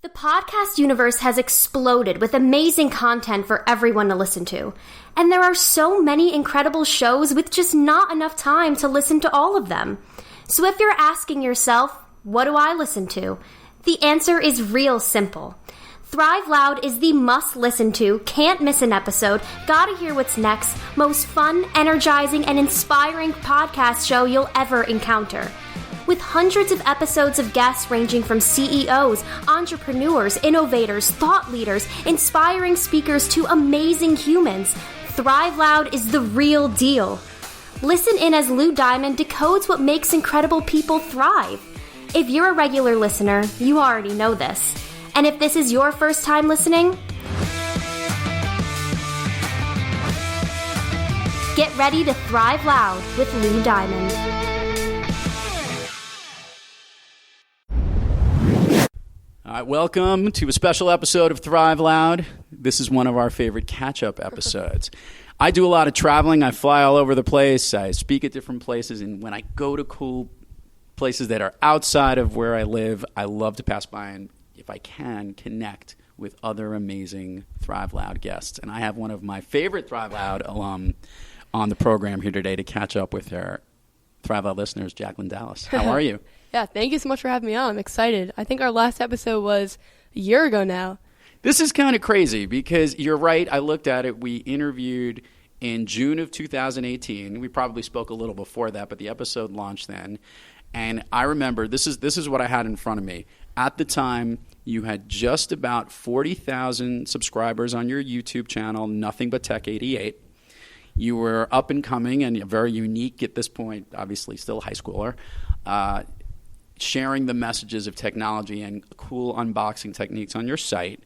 The podcast universe has exploded with amazing content for everyone to listen to. And there are so many incredible shows with just not enough time to listen to all of them. So if you're asking yourself, what do I listen to? The answer is real simple. Thrive Loud is the must-listen to, can't miss an episode, gotta hear what's next, most fun, energizing, and inspiring podcast show you'll ever encounter. With hundreds of episodes of guests ranging from CEOs, entrepreneurs, innovators, thought leaders, inspiring speakers to amazing humans, Thrive Loud is the real deal. Listen in as Lou Diamond decodes what makes incredible people thrive. If you're a regular listener, you already know this. And if this is your first time listening, get ready to thrive loud with Lou Diamond. All right, welcome to a special episode of Thrive Loud. This is one of our favorite catch-up episodes. I do a lot of traveling. I fly all over the place. I speak at different places. And when I go to cool places that are outside of where I live, I love to pass by and, if I can, connect with other amazing Thrive Loud guests. And I have one of my favorite Thrive Loud alum on the program here today to catch up with our Thrive Loud listeners, Jacklyn Dallas. How are you? Yeah, thank you so much for having me on. I'm excited. I think our last episode was a year ago now. This is kind of crazy because you're right. I looked at it. We interviewed in June of 2018. We probably spoke a little before that, but the episode launched then. And I remember, this is what I had in front of me. At the time, you had just about 40,000 subscribers on your YouTube channel, Nothing But Tech 88. You were up and coming and very unique at this point, obviously still a high schooler, sharing the messages of technology and cool unboxing techniques on your site.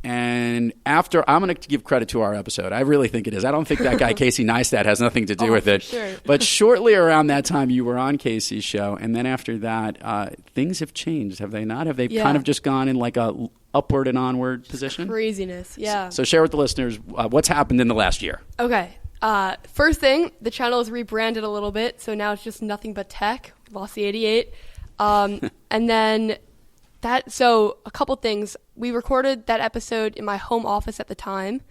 And after, I'm going to give credit to our episode. I really think it is. I don't think that guy Casey Neistat has nothing to do with it. Sure. But shortly around that time, you were on Casey's show. And then after that, things have changed, have they not? Have they kind of just gone in like a upward and onward position? Craziness, yeah. So share with the listeners what's happened in the last year. Okay. First thing, the channel is rebranded a little bit. So now it's just Nothing But Tech, lost the 88. And then so a couple things. We recorded that episode in my home office at the time.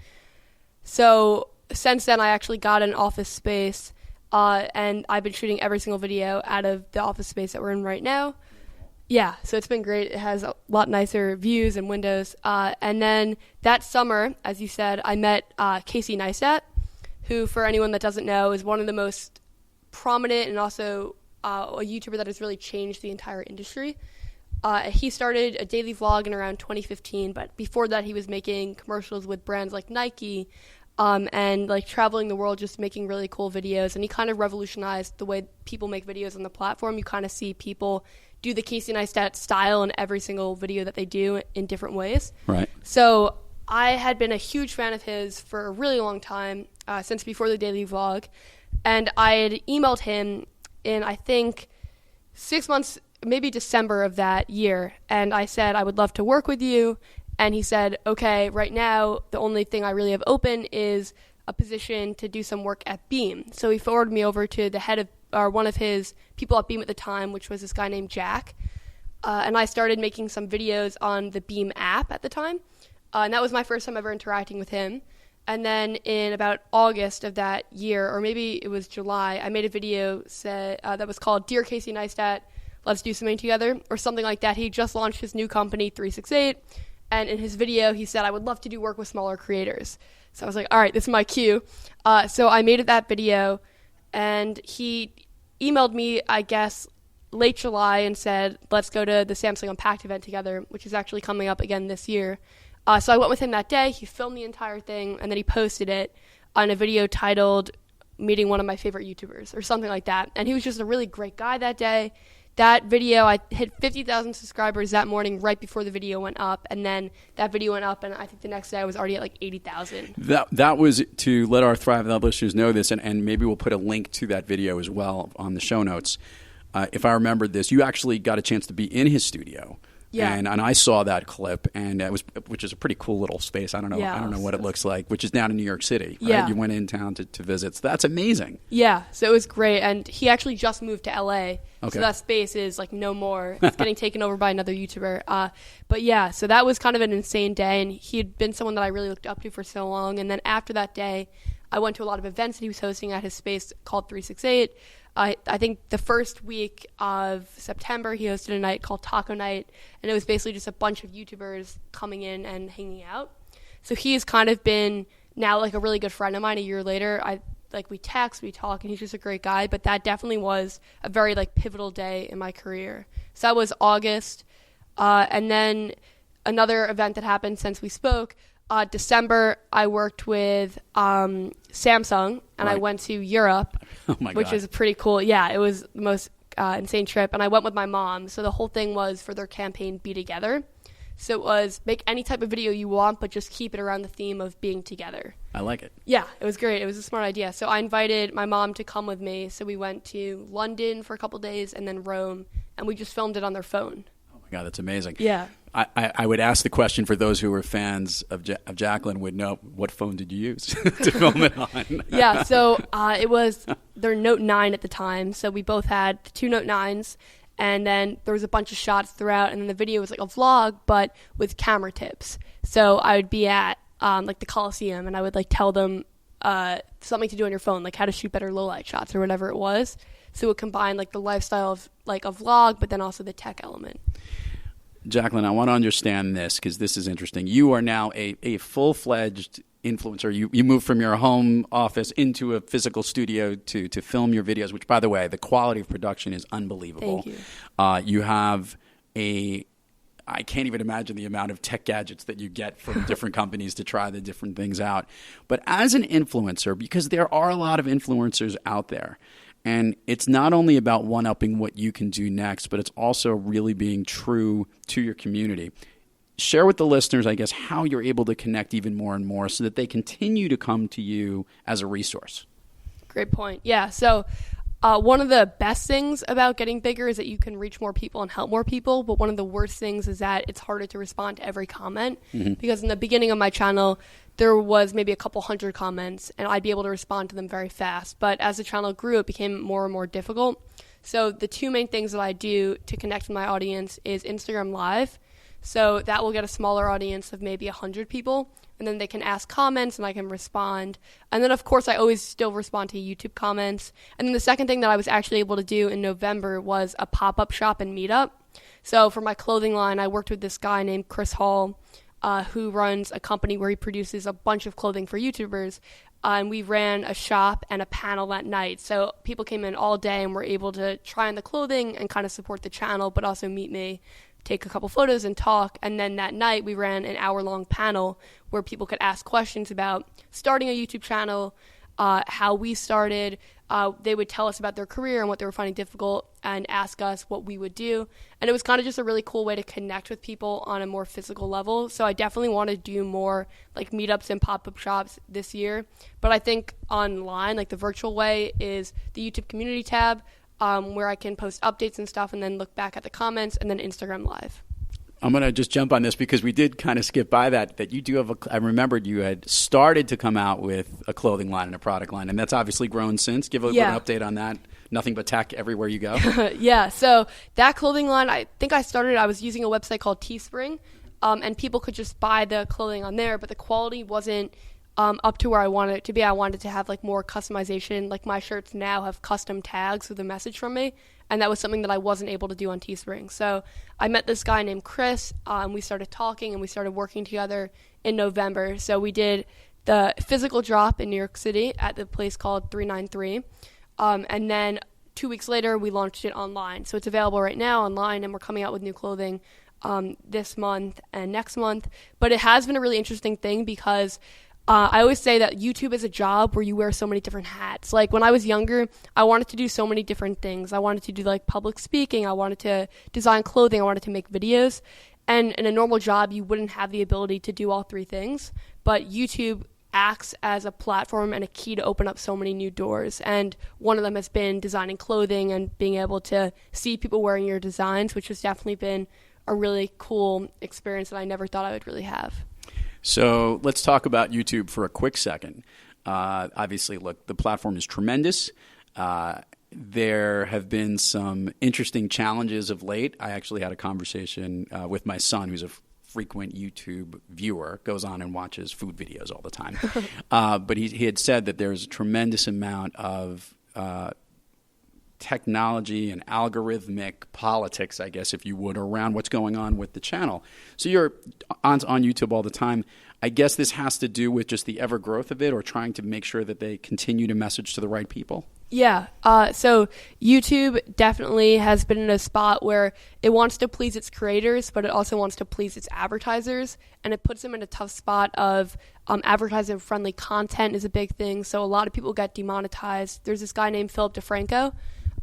So since then, I actually got an office space, and I've been shooting every single video out of the office space that we're in right now. Yeah, so it's been great. It has a lot nicer views and windows. And then that summer, as you said, I met Casey Neistat, who, for anyone that doesn't know, is one of the most prominent and also a YouTuber that has really changed the entire industry. He started a daily vlog in around 2015, but before that he was making commercials with brands like Nike and like traveling the world, just making really cool videos. And he kind of revolutionized the way people make videos on the platform. You kind of see people do the Casey Neistat style in every single video that they do in different ways. Right. So I had been a huge fan of his for a really long time, since before the daily vlog. And I had emailed him in, I think, 6 months, maybe December of that year. And I said, I would love to work with you. And he said, okay, right now, the only thing I really have open is a position to do some work at Beam. So he forwarded me over to the head of, or one of his people at Beam at the time, which was this guy named Jack. And I started making some videos on the Beam app at the time. And that was my first time ever interacting with him. And then in about August of that year, or maybe it was July, I made a video that was called Dear Casey Neistat, Let's Do Something Together, or something like that. He just launched his new company, 368, and in his video, he said, I would love to do work with smaller creators. So I was like, all right, this is my cue. So I made that video, and he emailed me, I guess, late July and said, let's go to the Samsung Unpacked event together, which is actually coming up again this year. So I went with him that day. He filmed the entire thing, and then he posted it on a video titled Meeting One of My Favorite YouTubers, or something like that. And he was just a really great guy that day. That video, I hit 50,000 subscribers that morning right before the video went up. And then that video went up, and I think the next day I was already at like 80,000. That was to let our Thrive Loud listeners know this, and maybe we'll put a link to that video as well on the show notes. If I remembered this, you actually got a chance to be in his studio Yeah. And I saw that clip, and which is a pretty cool little space. I don't know what it looks like, which is down in New York City. Right? Yeah. You went in town to visit. So that's amazing. Yeah, so it was great, and he actually just moved to LA, Okay. so that space is like no more. It's getting taken over by another YouTuber. But yeah, so that was kind of an insane day, and he had been someone that I really looked up to for so long. And then after that day, I went to a lot of events that he was hosting at his space called 368. I think the first week of September, he hosted a night called Taco Night, and it was basically just a bunch of YouTubers coming in and hanging out. So he's kind of been now like a really good friend of mine. A year later, we text, we talk, and he's just a great guy. But that definitely was a very like pivotal day in my career. So that was August, and then another event that happened since we spoke. December, I worked with Samsung, and I went to Europe, which was pretty cool. Yeah, it was the most insane trip, and I went with my mom. So the whole thing was for their campaign, Be Together. So it was make any type of video you want, but just keep it around the theme of being together. I like it. Yeah, it was great. It was a smart idea. So I invited my mom to come with me. So we went to London for a couple days and then Rome, and we just filmed it on their phone. Oh my God, that's amazing. Yeah. I would ask the question for those who were fans of Jacklyn would know, what phone did you use to film it on? Yeah, so it was their Note 9 at the time. So we both had the two Note 9s, and then there was a bunch of shots throughout, and then the video was like a vlog, but with camera tips. So I would be at like the Coliseum, and I would like tell them something to do on your phone, like how to shoot better low light shots or whatever it was. So it would combine like the lifestyle of like a vlog, but then also the tech element. Jacklyn, I want to understand this because this is interesting. You are now a full-fledged influencer. You moved from your home office into a physical studio to film your videos, which, by the way, the quality of production is unbelievable. Thank you. You have I can't even imagine the amount of tech gadgets that you get from different companies to try the different things out. But as an influencer, because there are a lot of influencers out there, and it's not only about one-upping what you can do next, but it's also really being true to your community. Share with the listeners, I guess, how you're able to connect even more and more so that they continue to come to you as a resource. Great point. Yeah, so one of the best things about getting bigger is that you can reach more people and help more people, but one of the worst things is that it's harder to respond to every comment because in the beginning of my channel, there was maybe a couple hundred comments, and I'd be able to respond to them very fast. But as the channel grew, it became more and more difficult. So the two main things that I do to connect with my audience is Instagram Live. So that will get a smaller audience of maybe 100 people, and then they can ask comments, and I can respond. And then, of course, I always still respond to YouTube comments. And then the second thing that I was actually able to do in November was a pop-up shop and meetup. So for my clothing line, I worked with this guy named Chris Hall, who runs a company where he produces a bunch of clothing for YouTubers. And we ran a shop and a panel that night. So people came in all day and were able to try on the clothing and kind of support the channel, but also meet me, take a couple photos and talk. And then that night we ran an hour-long panel where people could ask questions about starting a YouTube channel, how we started. They would tell us about their career and what they were finding difficult and ask us what we would do. And it was kind of just a really cool way to connect with people on a more physical level. So I definitely want to do more like meetups and pop-up shops this year. But I think online, like the virtual way, is the YouTube community tab, where I can post updates and stuff and then look back at the comments, and then Instagram Live. I'm going to just jump on this because we did kind of skip by that you do have I remembered you had started to come out with a clothing line and a product line, and that's obviously grown since. Give an update on that. Nothing but tech everywhere you go. Yeah, so that clothing line, I was using a website called Teespring, and people could just buy the clothing on there, but the quality wasn't up to where I wanted it to be. I wanted to have like more customization. Like my shirts now have custom tags with a message from me, and that was something that I wasn't able to do on Teespring. So I met this guy named Chris, and we started talking and we started working together in November. So we did the physical drop in New York City at the place called 393, and then 2 weeks later we launched it online. So it's available right now online, and we're coming out with new clothing this month and next month. But it has been a really interesting thing because I always say that YouTube is a job where you wear so many different hats. Like when I was younger, I wanted to do so many different things. I wanted to do like public speaking. I wanted to design clothing. I wanted to make videos. And in a normal job, you wouldn't have the ability to do all three things. But YouTube acts as a platform and a key to open up so many new doors. And one of them has been designing clothing and being able to see people wearing your designs, which has definitely been a really cool experience that I never thought I would really have. So let's talk about YouTube for a quick second. Obviously, look, the platform is tremendous. There have been some interesting challenges of late. I actually had a conversation with my son, who's a frequent YouTube viewer, goes on and watches food videos all the time. But he had said that there's a tremendous amount of technology and algorithmic politics, I guess, if you would, around what's going on with the channel. So you're on YouTube all the time. I guess this has to do with just the ever growth of it, or trying to make sure that they continue to message to the right people? Yeah. So YouTube definitely has been in a spot where it wants to please its creators, but it also wants to please its advertisers. And it puts them in a tough spot of advertiser-friendly content is a big thing. So a lot of people get demonetized. There's this guy named Philip DeFranco,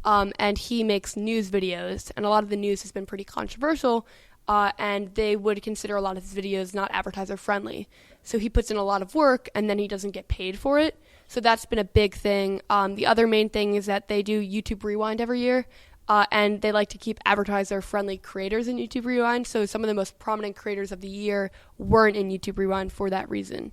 and he makes news videos. And a lot of the news has been pretty controversial. And they would consider a lot of his videos not advertiser-friendly. So he puts in a lot of work, and then he doesn't get paid for it. So that's been a big thing. The other main thing is that they do YouTube Rewind every year, and they like to keep advertiser-friendly creators in YouTube Rewind. So some of the most prominent creators of the year weren't in YouTube Rewind for that reason.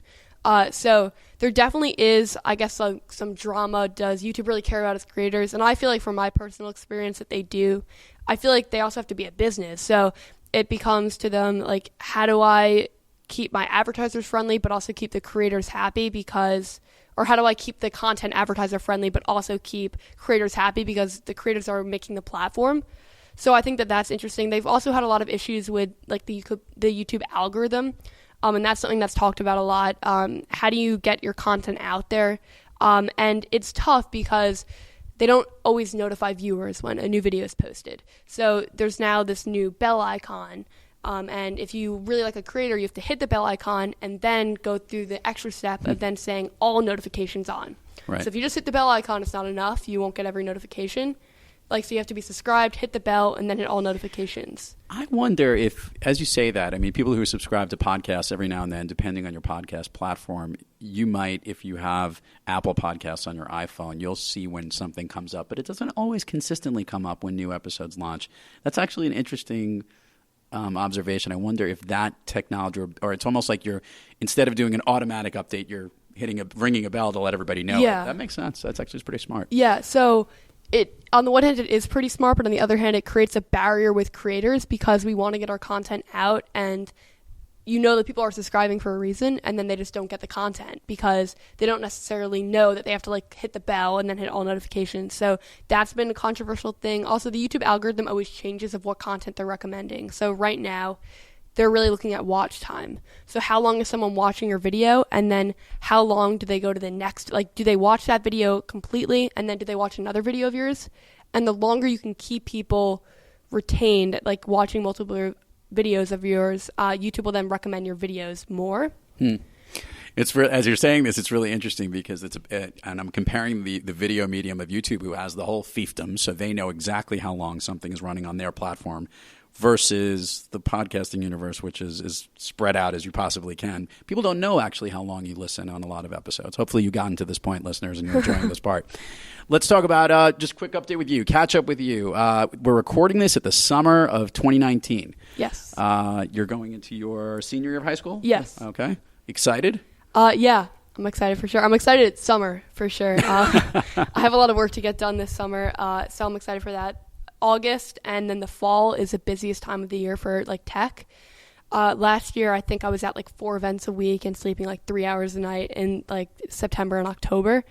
So there definitely is, I guess, some drama. Does YouTube really care about its creators? And I feel like from my personal experience that they do. I feel like they also have to be a business. So it becomes to them like, how do I keep my advertisers friendly but also keep the creators happy, or how do I keep the content advertiser friendly but also keep creators happy because the creators are making the platform. So I think that that's interesting. They've also had a lot of issues with like the YouTube algorithm, and that's something that's talked about a lot. How do you get your content out there? And it's tough because they don't always notify viewers when a new video is posted. So there's now this new bell icon. And if you really like a creator, you have to hit the bell icon and then go through the extra step of then saying all notifications on. Right. So if you just hit the bell icon, it's not enough. You won't get every notification. So you have to be subscribed, hit the bell, and then hit all notifications. I wonder if, as you say that, I mean, people who subscribe to podcasts every now and then, depending on your podcast platform, you might, if you have Apple Podcasts on your iPhone, you'll see when something comes up, but it doesn't always consistently come up when new episodes launch. That's actually an interesting observation. I wonder if that technology, or it's almost like you're, instead of doing an automatic update, you're ringing a bell to let everybody know. Yeah. That makes sense. That's actually pretty smart. Yeah, so on the one hand, it is pretty smart, but on the other hand, it creates a barrier with creators because we want to get our content out, and you know that people are subscribing for a reason, and then they just don't get the content because they don't necessarily know that they have to like hit the bell and then hit all notifications. So that's been a controversial thing. Also, the YouTube algorithm always changes of what content they're recommending. So right now, they're really looking at watch time. So how long is someone watching your video, and then how long do they go to the next, like do they watch that video completely and then do they watch another video of yours? And the longer you can keep people retained, like watching multiple videos of yours, YouTube will then recommend your videos more. It's as you're saying this, it's really interesting because and I'm comparing the video medium of YouTube, who has the whole fiefdom, so they know exactly how long something is running on their platform, versus the podcasting universe, which is spread out as you possibly can. People don't know actually how long you listen on a lot of episodes. Hopefully you've gotten to this point, listeners, and you're enjoying this part. Let's talk about just quick update with you, catch up with you. We're recording this at the summer of 2019. Yes. You're going into your senior year of high school? Yes. Okay. Excited? Yeah, I'm excited for sure. I'm excited it's summer for sure. I have a lot of work to get done this summer, so I'm excited for that. August and then the fall is the busiest time of the year for like tech. Last year, I think I was at like 4 events a week and sleeping like 3 hours a night in like September and October.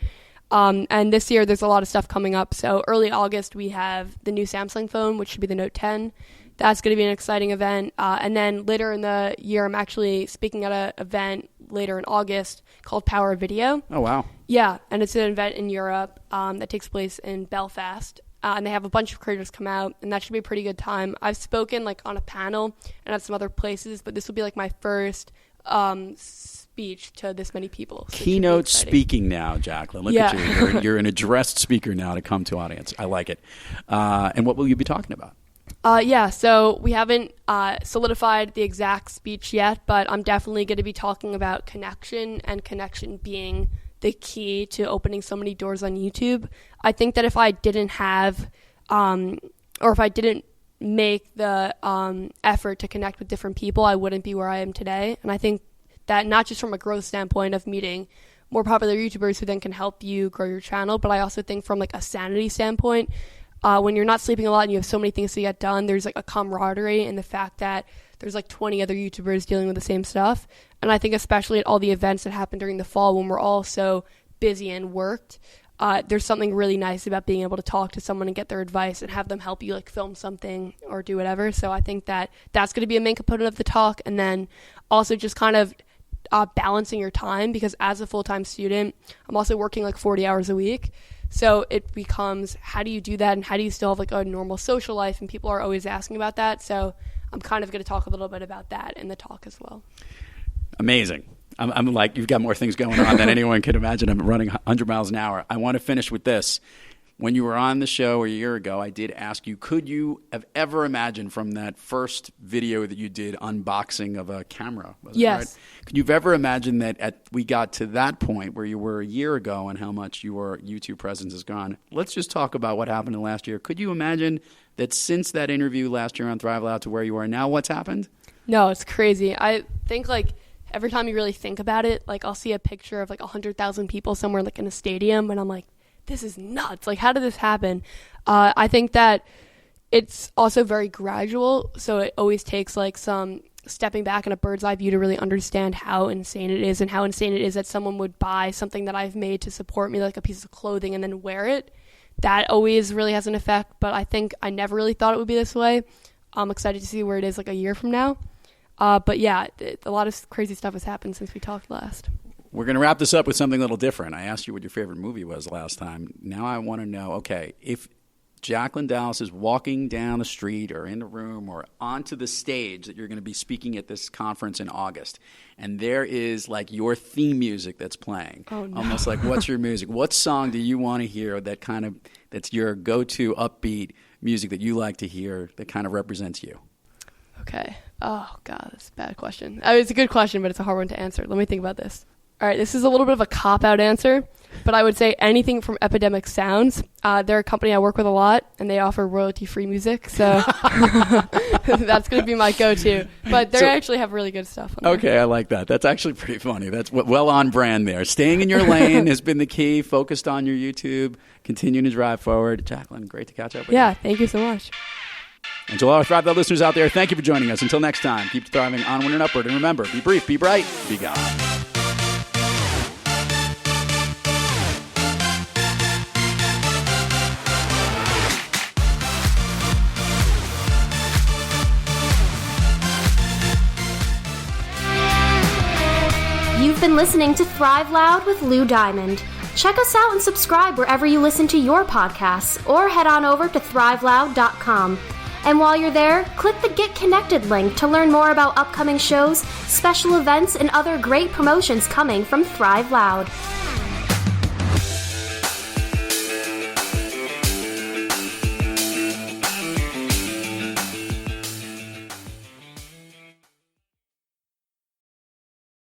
And this year, there's a lot of stuff coming up. So early August, we have the new Samsung phone, which should be the Note 10. That's going to be an exciting event. And then later in the year, I'm actually speaking at an event later in August called Power of Video. Oh, wow. Yeah, and it's an event in Europe that takes place in Belfast. And they have a bunch of creators come out, and that should be a pretty good time. I've spoken like on a panel and at some other places, but this will be like my first speech to this many people. So Keynote speaking now, Jacklyn. Look at you. You're an addressed speaker now to come to audience. I like it. And what will you be talking about? So we haven't solidified the exact speech yet, but I'm definitely going to be talking about connection, and connection being the key to opening so many doors on YouTube. I think that if I didn't have, or if I didn't make the effort to connect with different people, I wouldn't be where I am today. And I think that not just from a growth standpoint of meeting more popular YouTubers who then can help you grow your channel, but I also think from like a sanity standpoint, when you're not sleeping a lot and you have so many things to get done, there's like a camaraderie in the fact that there's like 20 other YouTubers dealing with the same stuff. And I think especially at all the events that happen during the fall when we're all so busy and worked, there's something really nice about being able to talk to someone and get their advice and have them help you like film something or do whatever. So I think that that's going to be a main component of the talk. And then also just kind of balancing your time, because as a full-time student, I'm also working like 40 hours a week. So it becomes, how do you do that and how do you still have like a normal social life? And people are always asking about that. So I'm kind of going to talk a little bit about that in the talk as well. Amazing. I'm like, you've got more things going on than anyone could imagine. I'm running 100 miles an hour. I want to finish with this. When you were on the show a year ago, I did ask you, could you have ever imagined from that first video that you did unboxing of a camera? Yes. Right? Could you have ever imagined that we got to that point where you were a year ago and how much your YouTube presence has gone? Let's just talk about what happened in the last year. Could you imagine that since that interview last year on Thrive Loud to where you are now, what's happened? No, it's crazy. I think like every time you really think about it, like I'll see a picture of like 100,000 people somewhere like in a stadium and I'm like, this is nuts. Like, how did this happen? I think that it's also very gradual. So it always takes like some stepping back and a bird's eye view to really understand how insane it is and how insane it is that someone would buy something that I've made to support me, like a piece of clothing, and then wear it. That always really has an effect. But I think I never really thought it would be this way. I'm excited to see where it is like a year from now. But yeah, a lot of crazy stuff has happened since we talked last. We're going to wrap this up with something a little different. I asked you what your favorite movie was last time. Now I want to know, okay, if Jacklyn Dallas is walking down the street or in the room or onto the stage that you're going to be speaking at this conference in August, and there is like your theme music that's playing, almost like what's your music? What song do you want to hear that's your go-to upbeat music that you like to hear that kind of represents you? Okay. Oh, God, that's a bad question. I mean, it's a good question, but it's a hard one to answer. Let me think about this. All right, this is a little bit of a cop-out answer, but I would say anything from Epidemic Sounds. They're a company I work with a lot, and they offer royalty-free music, so that's going to be my go-to. But they actually have really good stuff on there. Okay, I like that. That's actually pretty funny. That's well on brand there. Staying in your lane has been the key, focused on your YouTube, continuing to drive forward. Jacklyn, great to catch up with you. Yeah, thank you so much. And to all our Thrive Loud listeners out there, thank you for joining us. Until next time, keep thriving onward and upward. And remember, be brief, be bright, be God. You've been listening to Thrive Loud with Lou Diamond. Check us out and subscribe wherever you listen to your podcasts, or head on over to thriveloud.com. And while you're there, click the Get Connected link to learn more about upcoming shows, special events, and other great promotions coming from Thrive Loud.